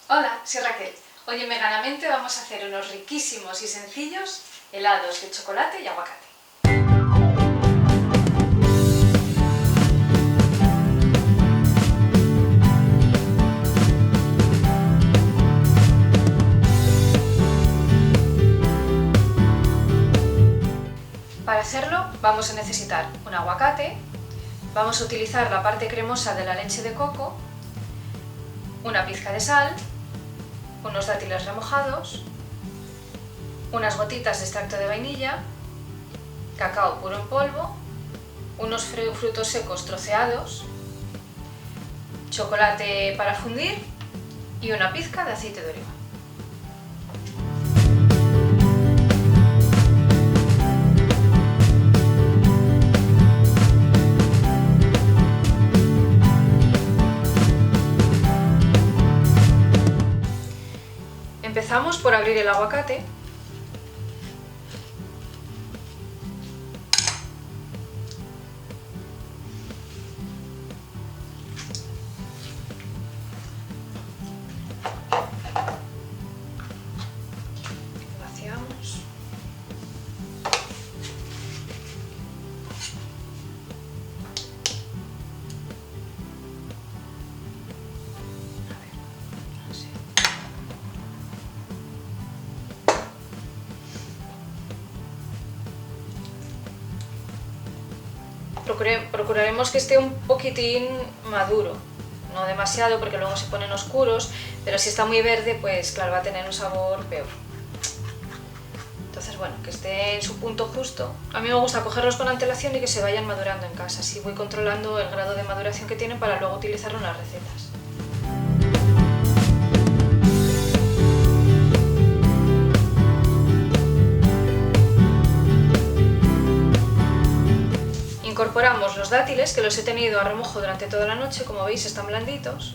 Hola, soy Raquel. Hoy en Veganamente vamos a hacer unos riquísimos y sencillos helados de chocolate y aguacate. Para hacerlo vamos a necesitar un aguacate, vamos a utilizar la parte cremosa de la leche de coco, una pizca de sal, unos dátiles remojados, unas gotitas de extracto de vainilla, cacao puro en polvo, unos frutos secos troceados, chocolate para fundir y una pizca de aceite de oliva. Empezamos por abrir el aguacate. Vaciamos. Procuraremos que esté un poquitín maduro, no demasiado porque luego se ponen oscuros, pero si está muy verde, pues claro, va a tener un sabor peor. Entonces, bueno, que esté en su punto justo. A mí me gusta cogerlos con antelación y que se vayan madurando en casa, así voy controlando el grado de maduración que tienen para luego utilizarlo en las recetas. Incorporamos los dátiles, que los he tenido a remojo durante toda la noche, como veis están blanditos.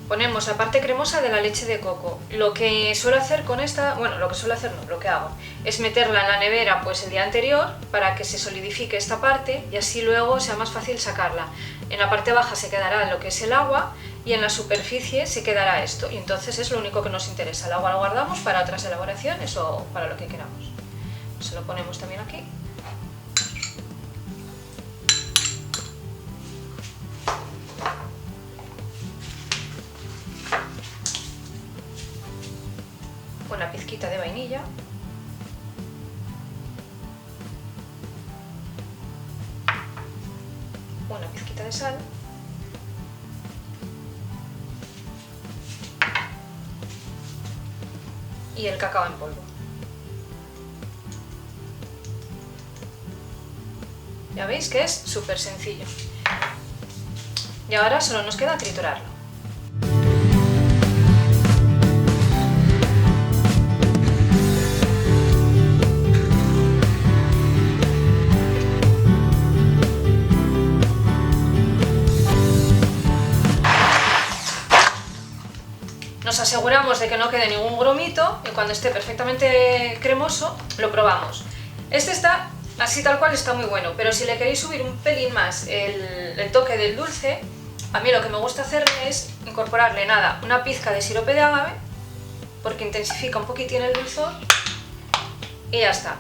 Ponemos la parte cremosa de la leche de coco. Lo que suelo hacer con esta, bueno, lo que hago es meterla en la nevera pues el día anterior para que se solidifique esta parte y así luego sea más fácil sacarla. En la parte baja se quedará lo que es el agua y en la superficie se quedará esto, y entonces es lo único que nos interesa. El agua lo guardamos para otras elaboraciones o para lo que queramos. Se lo ponemos también aquí. Una pizquita de vainilla. Una pizquita de sal. Y el cacao en polvo. Ya veis que es súper sencillo. Y ahora solo nos queda triturarlo. Nos aseguramos de que no quede ningún grumito y cuando esté perfectamente cremoso lo probamos. Este está así tal cual, está muy bueno, pero si le queréis subir un pelín más el toque del dulce, a mí lo que me gusta hacer es incorporarle nada, una pizca de sirope de agave, porque intensifica un poquitín el dulzor y ya está.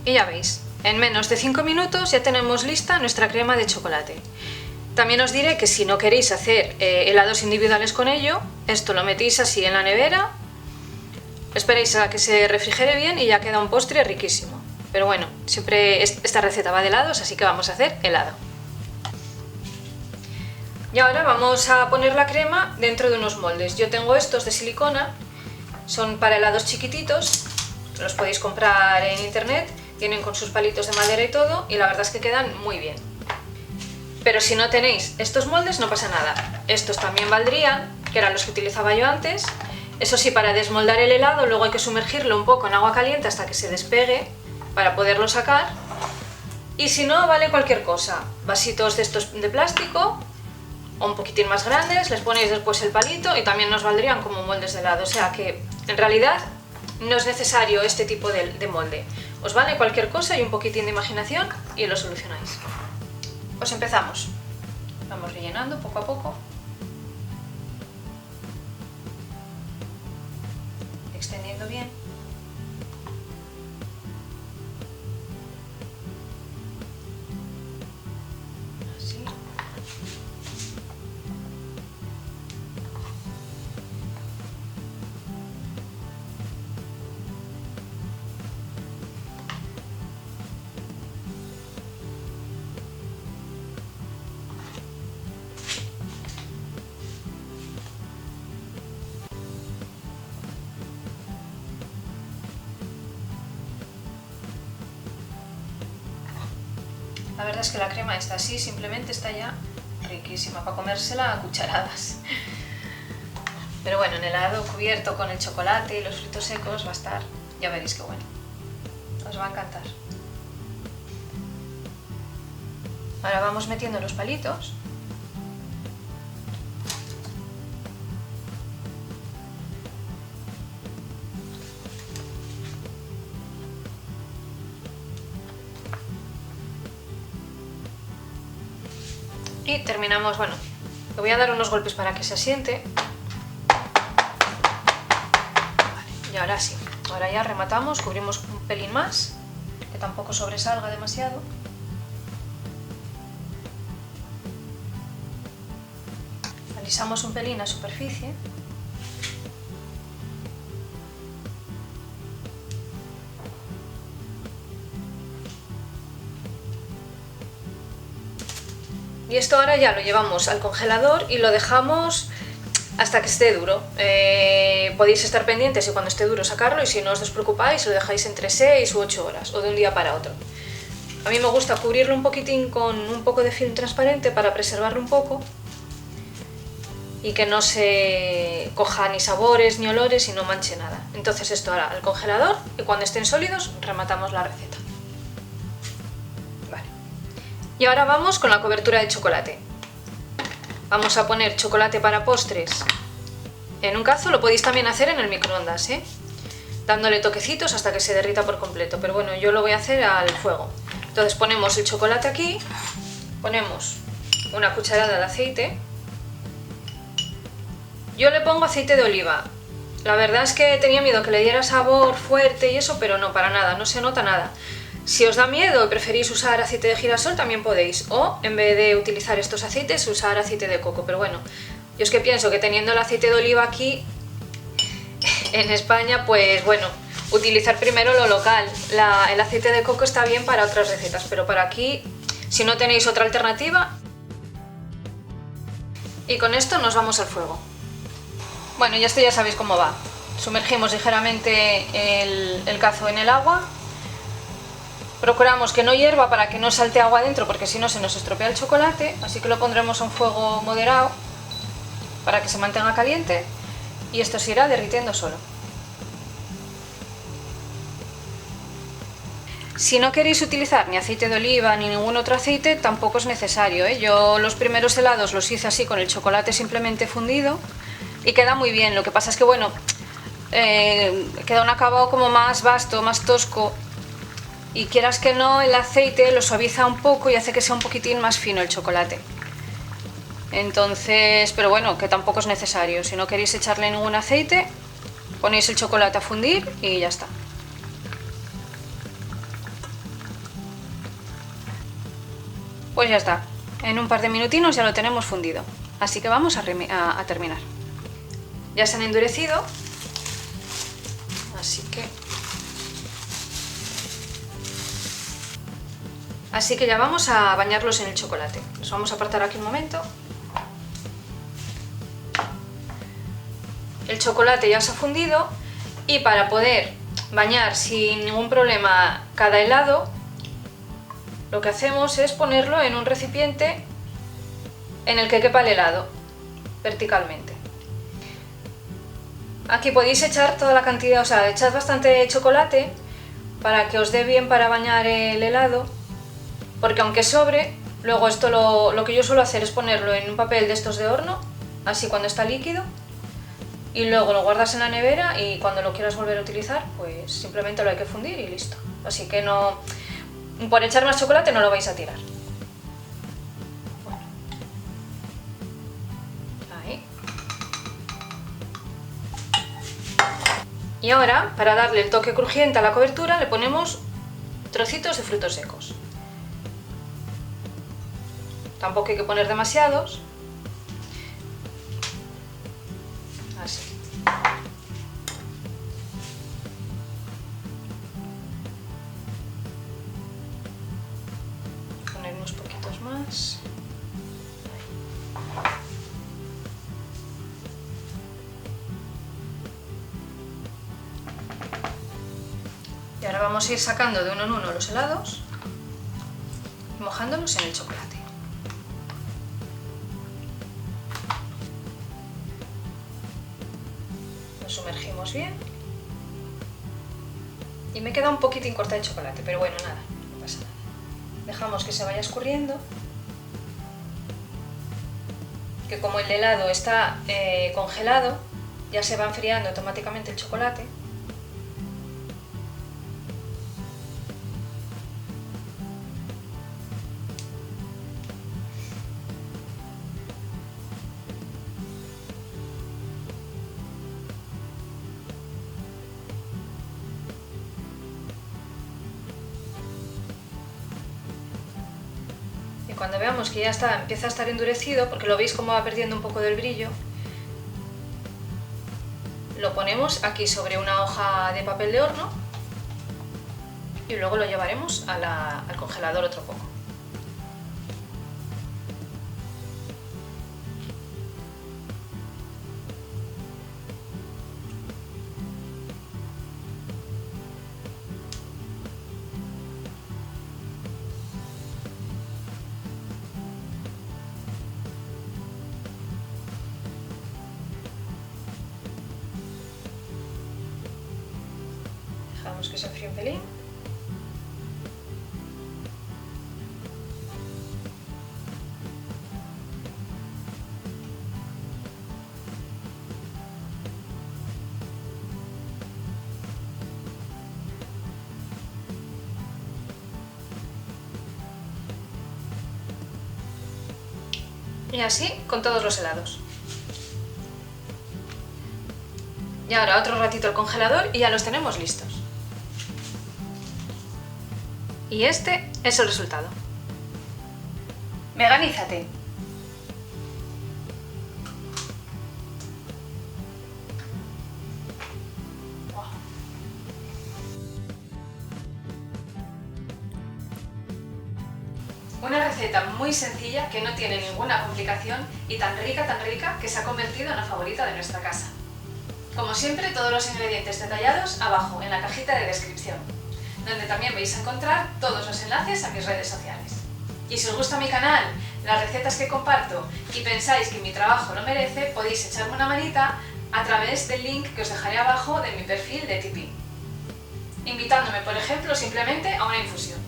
Y ya veis, en menos de 5 minutos ya tenemos lista nuestra crema de chocolate. También os diré que si no queréis hacer helados individuales con ello, esto lo metéis así en la nevera, esperéis a que se refrigere bien y ya queda un postre riquísimo. Pero bueno, siempre esta receta va de helados, así que vamos a hacer helado. Y ahora vamos a poner la crema dentro de unos moldes. Yo tengo estos de silicona, son para helados chiquititos, los podéis comprar en internet. Vienen con sus palitos de madera y todo, y la verdad es que quedan muy bien. Pero si no tenéis estos moldes no pasa nada. Estos también valdrían, que eran los que utilizaba yo antes. Eso sí, para desmoldar el helado luego hay que sumergirlo un poco en agua caliente hasta que se despegue para poderlo sacar. Y si no, vale cualquier cosa. Vasitos de estos de plástico o un poquitín más grandes, les ponéis después el palito y también nos valdrían como moldes de helado. O sea que en realidad no es necesario este tipo de molde. Os vale cualquier cosa y un poquitín de imaginación y lo solucionáis. Pues empezamos. Vamos rellenando poco a poco. Extendiendo bien. Así. La verdad es que la crema está así, simplemente está ya riquísima para comérsela a cucharadas. Pero bueno, en el helado cubierto con el chocolate y los frutos secos va a estar, ya veréis qué bueno. Os va a encantar. Ahora vamos metiendo los palitos. Y terminamos, bueno, le voy a dar unos golpes para que se asiente. Vale, y ahora sí, ahora ya rematamos, cubrimos un pelín más, que tampoco sobresalga demasiado. Alisamos un pelín la superficie. Y esto ahora ya lo llevamos al congelador y lo dejamos hasta que esté duro. Podéis estar pendientes y cuando esté duro sacarlo, y si no os despreocupáis lo dejáis entre 6 u 8 horas o de un día para otro. A mí me gusta cubrirlo un poquitín con un poco de film transparente para preservarlo un poco y que no se coja ni sabores ni olores y no manche nada. Entonces esto ahora al congelador y cuando estén sólidos rematamos la receta. Y ahora vamos con la cobertura de chocolate. Vamos a poner chocolate para postres en un cazo, lo podéis también hacer en el microondas, dándole toquecitos hasta que se derrita por completo, pero bueno, yo lo voy a hacer al fuego. Entonces ponemos el chocolate aquí, ponemos una cucharada de aceite. Yo le pongo aceite de oliva. La verdad es que tenía miedo que le diera sabor fuerte y eso, pero no, para nada, no se nota nada. Si os da miedo y preferís usar aceite de girasol también podéis, o en vez de utilizar estos aceites usar aceite de coco, pero bueno, yo es que pienso que teniendo el aceite de oliva aquí en España, pues bueno, utilizar primero lo local. El aceite de coco está bien para otras recetas, pero para aquí, si no tenéis otra alternativa. Y con esto nos vamos al fuego. Bueno, ya esto ya sabéis cómo va. Sumergimos ligeramente el cazo en el agua. Procuramos que no hierva para que no salte agua dentro, porque si no se nos estropea el chocolate, así que lo pondremos a un fuego moderado para que se mantenga caliente y esto se irá derritiendo solo. Si no queréis utilizar ni aceite de oliva ni ningún otro aceite, tampoco es necesario, Yo los primeros helados los hice así con el chocolate simplemente fundido y queda muy bien. Lo que pasa es que bueno, queda un acabado como más vasto, más tosco. Y quieras que no, el aceite lo suaviza un poco y hace que sea un poquitín más fino el chocolate. Entonces, pero bueno, que tampoco es necesario. Si no queréis echarle ningún aceite, ponéis el chocolate a fundir y ya está. Pues ya está. En un par de minutinos ya lo tenemos fundido. Así que vamos a terminar. Ya se han endurecido. Así que ya vamos a bañarlos en el chocolate. Los vamos a apartar aquí un momento. El chocolate ya se ha fundido y para poder bañar sin ningún problema cada helado, lo que hacemos es ponerlo en un recipiente en el que quepa el helado, verticalmente. Aquí podéis echar toda la cantidad, o sea, echad bastante chocolate para que os dé bien para bañar el helado. porque aunque sobre, luego esto lo que yo suelo hacer es ponerlo en un papel de estos de horno, así cuando está líquido, y luego lo guardas en la nevera y cuando lo quieras volver a utilizar, pues simplemente lo hay que fundir y listo. Así que no, por echar más chocolate no lo vais a tirar. Bueno. Ahí. Y ahora, para darle el toque crujiente a la cobertura, le ponemos trocitos de frutos secos. Tampoco hay que poner demasiados. Así. Poner unos poquitos más. Y ahora vamos a ir sacando de uno en uno los helados y mojándolos en el chocolate. Los sumergimos bien. Y me queda un poquitín corta de chocolate, pero bueno, nada, no pasa nada. Dejamos que se vaya escurriendo. Que como el helado está congelado, ya se va enfriando automáticamente el chocolate. Y cuando veamos que ya está, empieza a estar endurecido, porque lo veis como va perdiendo un poco del brillo, lo ponemos aquí sobre una hoja de papel de horno y luego lo llevaremos al congelador otro poco. Dejamos que se enfríe un pelín. Y así con todos los helados. Y ahora otro ratito al congelador y ya los tenemos listos. Y este es el resultado. Veganízate. Una receta muy sencilla que no tiene ninguna complicación y tan rica que se ha convertido en la favorita de nuestra casa. Como siempre, todos los ingredientes detallados abajo en la cajita de descripción, donde también vais a encontrar todos los enlaces a mis redes sociales. Y si os gusta mi canal, las recetas que comparto y pensáis que mi trabajo lo merece, podéis echarme una manita a través del link que os dejaré abajo de mi perfil de Tipeee, invitándome, por ejemplo, simplemente a una infusión.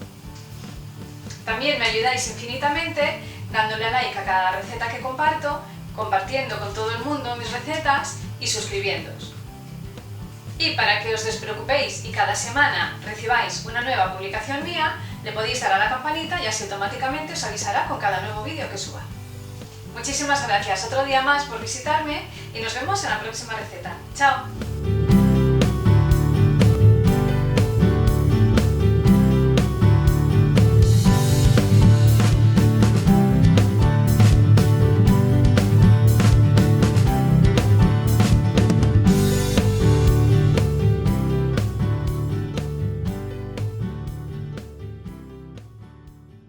También me ayudáis infinitamente dándole a like a cada receta que comparto, compartiendo con todo el mundo mis recetas y suscribiéndoos. Y para que os despreocupéis y cada semana recibáis una nueva publicación mía, le podéis dar a la campanita y así automáticamente os avisará con cada nuevo vídeo que suba. Muchísimas gracias otro día más por visitarme y nos vemos en la próxima receta. ¡Chao!